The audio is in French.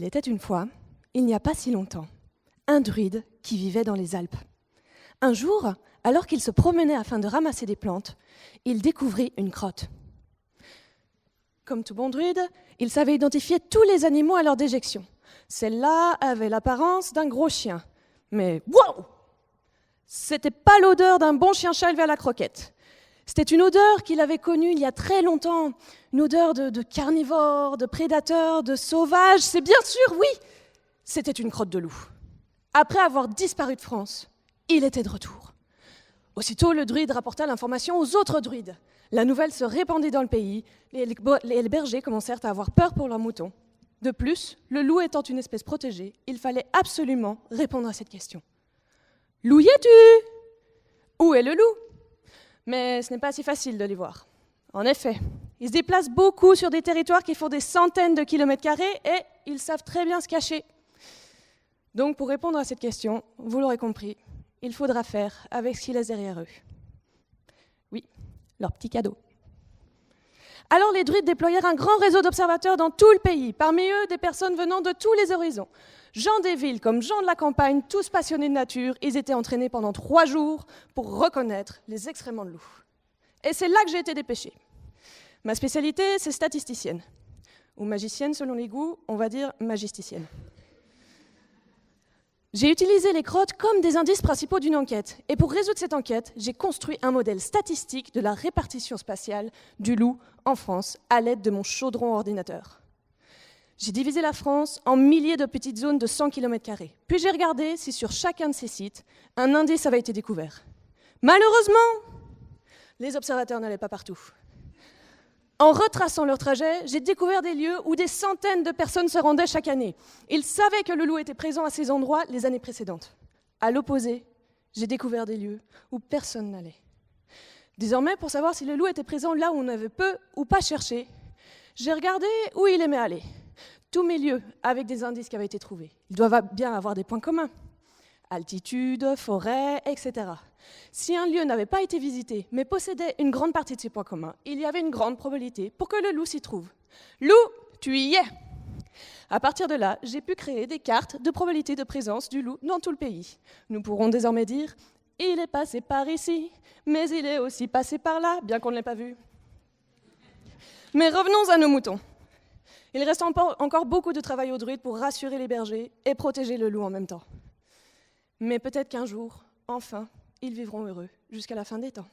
Il était une fois, il n'y a pas si longtemps, un druide qui vivait dans les Alpes. Un jour, alors qu'il se promenait afin de ramasser des plantes, il découvrit une grotte. Comme tout bon druide, il savait identifier tous les animaux à leur déjection. Celle-là avait l'apparence d'un gros chien. Mais wow! C'était pas l'odeur d'un bon chien chat élevé à la croquette. C'était une odeur qu'il avait connue il y a très longtemps, une odeur de carnivore, de prédateur, de sauvage. C'est bien sûr, oui, c'était une crotte de loup. Après avoir disparu de France, il était de retour. Aussitôt, le druide rapporta l'information aux autres druides. La nouvelle se répandit dans le pays, et les bergers commencèrent à avoir peur pour leurs moutons. De plus, le loup étant une espèce protégée, il fallait absolument répondre à cette question. « Loup y es-tu ? Où est le loup ?» Mais ce n'est pas si facile de les voir. En effet, ils se déplacent beaucoup sur des territoires qui font des centaines de kilomètres carrés et ils savent très bien se cacher. Donc pour répondre à cette question, vous l'aurez compris, il faudra faire avec ce qu'ils laissent derrière eux. Oui, leur petit cadeau. Alors les druides déployèrent un grand réseau d'observateurs dans tout le pays, parmi eux des personnes venant de tous les horizons. Gens des villes comme gens de la campagne, tous passionnés de nature, ils étaient entraînés pendant 3 jours pour reconnaître les excréments de loup. Et c'est là que j'ai été dépêchée. Ma spécialité, c'est statisticienne. Ou magicienne selon les goûts, on va dire magisticienne. J'ai utilisé les crottes comme des indices principaux d'une enquête. Et pour résoudre cette enquête, j'ai construit un modèle statistique de la répartition spatiale du loup en France à l'aide de mon chaudron ordinateur. J'ai divisé la France en milliers de petites zones de 100 km². Puis j'ai regardé si sur chacun de ces sites, un indice avait été découvert. Malheureusement, les observateurs n'allaient pas partout. En retraçant leur trajet, j'ai découvert des lieux où des centaines de personnes se rendaient chaque année. Ils savaient que le loup était présent à ces endroits les années précédentes. À l'opposé, j'ai découvert des lieux où personne n'allait. Désormais, pour savoir si le loup était présent là où on avait peu ou pas cherché, j'ai regardé où il aimait aller. Tous mes lieux avec des indices qui avaient été trouvés. Ils doivent bien avoir des points communs. Altitude, forêt, etc. Si un lieu n'avait pas été visité, mais possédait une grande partie de ces points communs, il y avait une grande probabilité pour que le loup s'y trouve. Loup, tu y es! À partir de là, j'ai pu créer des cartes de probabilité de présence du loup dans tout le pays. Nous pourrons désormais dire « Il est passé par ici, mais il est aussi passé par là, bien qu'on ne l'ait pas vu. » Mais revenons à nos moutons. Il reste encore beaucoup de travail aux druides pour rassurer les bergers et protéger le loup en même temps. Mais peut-être qu'un jour, enfin, ils vivront heureux jusqu'à la fin des temps.